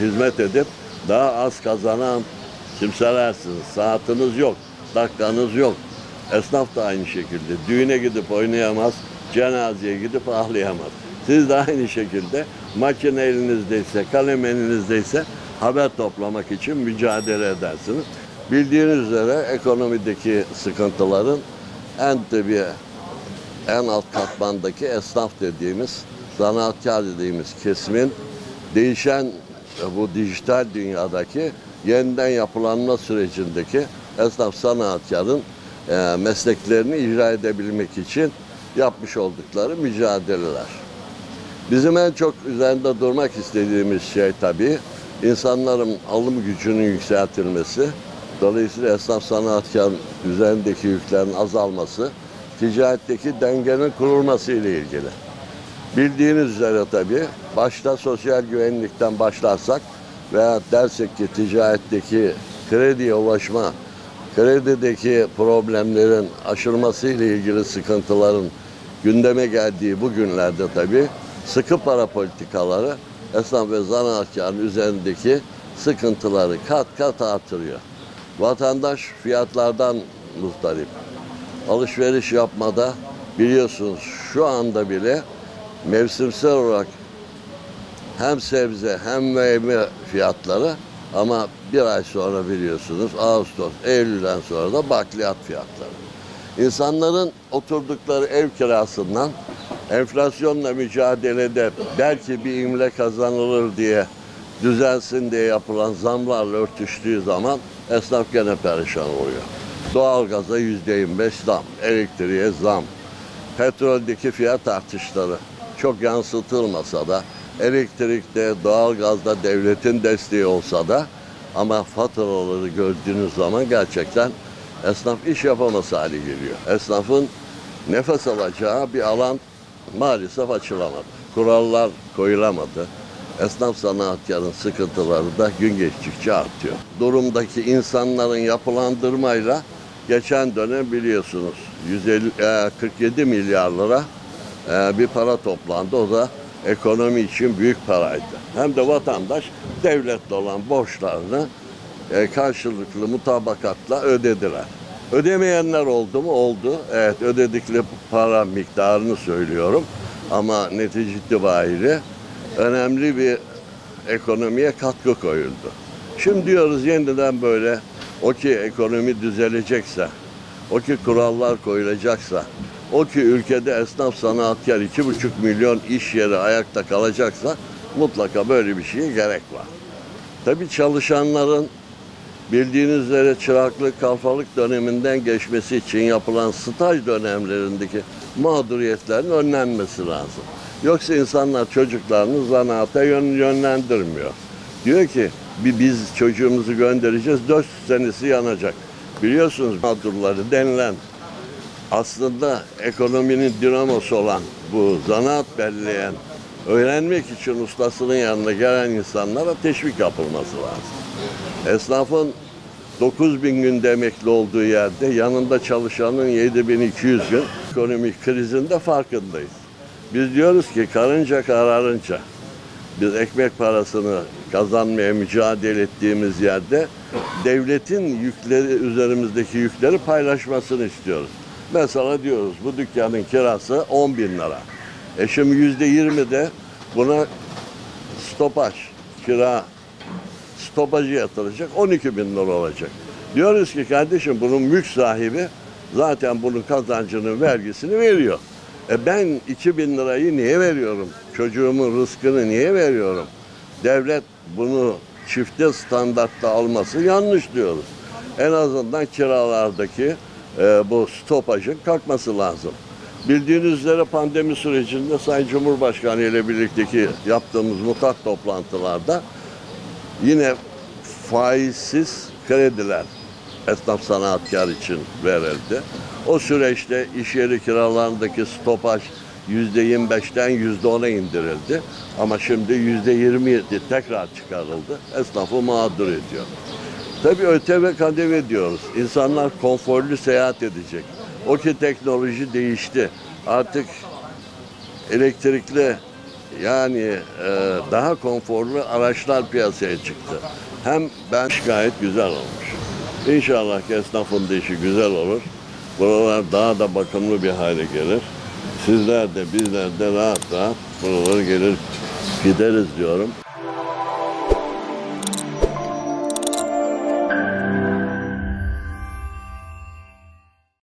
hizmet edip daha az kazanan kimselersiniz. Saatiniz yok, dakikanız yok. Esnaf da aynı şekilde. Düğüne gidip oynayamaz, cenazeye gidip ağlayamaz. Siz de aynı şekilde makine elinizdeyse, kalem elinizdeyse haber toplamak için mücadele edersiniz. Bildiğiniz üzere ekonomideki sıkıntıların en alt katmandaki esnaf dediğimiz, zanaatkar dediğimiz kesimin değişen bu dijital dünyadaki yeniden yapılanma sürecindeki esnaf sanatkarın mesleklerini icra edebilmek için yapmış oldukları mücadeleler. Bizim en çok üzerinde durmak istediğimiz şey tabii insanların alım gücünün yükseltilmesi, dolayısıyla esnaf sanatkar üzerindeki yüklerin azalması, ticaretteki dengenin kurulması ile ilgili. Bildiğiniz üzere tabii başta sosyal güvenlikten başlarsak veya dersek ki ticaretteki krediye ulaşma, kredideki problemlerin aşılması ile ilgili sıkıntıların gündeme geldiği bu günlerde tabii sıkı para politikaları esnaf ve zanaatkarın üzerindeki sıkıntıları kat kat artırıyor. Vatandaş fiyatlardan muzdarip. Alışveriş yapmada biliyorsunuz şu anda bile mevsimsel olarak hem sebze hem meyve fiyatları ama bir ay sonra biliyorsunuz Ağustos, Eylül'den sonra da bakliyat fiyatları. İnsanların oturdukları ev kirasından enflasyonla mücadelede belki bir imle kazanılır diye düzelsin diye yapılan zamlarla örtüştüğü zaman esnaf gene perişan oluyor. Doğalgaza %25 zam, elektriğe zam, petroldeki fiyat artışları çok yansıtılmasa da elektrikte, doğalgazda devletin desteği olsa da ama faturaları gördüğünüz zaman gerçekten esnaf iş yapamaz hale geliyor. Esnafın nefes alacağı bir alan maalesef açılamadı. Kurallar koyulamadı. Esnaf sanatkarın sıkıntıları da gün geçtikçe artıyor. Durumdaki insanların yapılandırmayla geçen dönem biliyorsunuz 47 milyar lira bir para toplandı. O da ekonomi için büyük paraydı. Hem de vatandaş devletle olan borçlarını karşılıklı mutabakatla ödediler. Ödemeyenler oldu mu? Oldu. Evet, ödedikleri para miktarını söylüyorum. Ama netice itibariyle önemli bir ekonomiye katkı koyuldu. Şimdi diyoruz yeniden böyle o ki ekonomi düzelecekse, o ki kurallar koyulacaksa, o ki ülkede esnaf sanatkar 2,5 milyon iş yeri ayakta kalacaksa mutlaka böyle bir şeye gerek var. Tabii çalışanların bildiğiniz üzere çıraklık, kalfalık döneminden geçmesi için yapılan staj dönemlerindeki mağduriyetlerin önlenmesi lazım. Yoksa insanlar çocuklarını zanaata yönlendirmiyor. Diyor ki biz çocuğumuzu göndereceğiz, 4 senesi yanacak. Biliyorsunuz mağdurları denilen aslında ekonominin dinamosu olan bu zanaat belleyen, öğrenmek için ustasının yanına gelen insanlara teşvik yapılması lazım. Esnafın 9.000 günde emekli olduğu yerde yanında çalışanın 7.200 gün ekonomik krizin de farkındayız. Biz diyoruz ki karınca kararınca biz ekmek parasını kazanmaya mücadele ettiğimiz yerde devletin yükleri, üzerimizdeki yükleri paylaşmasını istiyoruz. Mesela diyoruz bu dükkanın kirası 10.000 lira. Şimdi %20 de buna stopaj, kira stopajı yatıracak 12.000 lira olacak. Diyoruz ki kardeşim bunun mülk sahibi zaten bunun kazancının vergisini veriyor. Ben 2.000 lirayı niye veriyorum? Çocuğumun rızkını niye veriyorum? Devlet bunu çifte standartta alması yanlış diyoruz. En azından kiralardaki bu stopajın kalkması lazım. Bildiğiniz üzere pandemi sürecinde Sayın Cumhurbaşkanı ile birlikteki yaptığımız mutat toplantılarda yine faizsiz krediler esnaf sanatkar için verildi. O süreçte iş yeri kiralarındaki stopaj %25'ten %10'a indirildi. Ama şimdi %27 tekrar çıkarıldı. Esnafı mağdur ediyor. Tabii öte ve kademe diyoruz. İnsanlar konforlu seyahat edecek. O ki teknoloji değişti. Artık elektrikli yani daha konforlu araçlar piyasaya çıktı. Hem ben gayet güzel olmuş. İnşallah ki esnafın da işi güzel olur. Buralar daha da bakımlı bir hale gelir. Sizler de bizler de rahat rahat buralara gelir gideriz diyorum.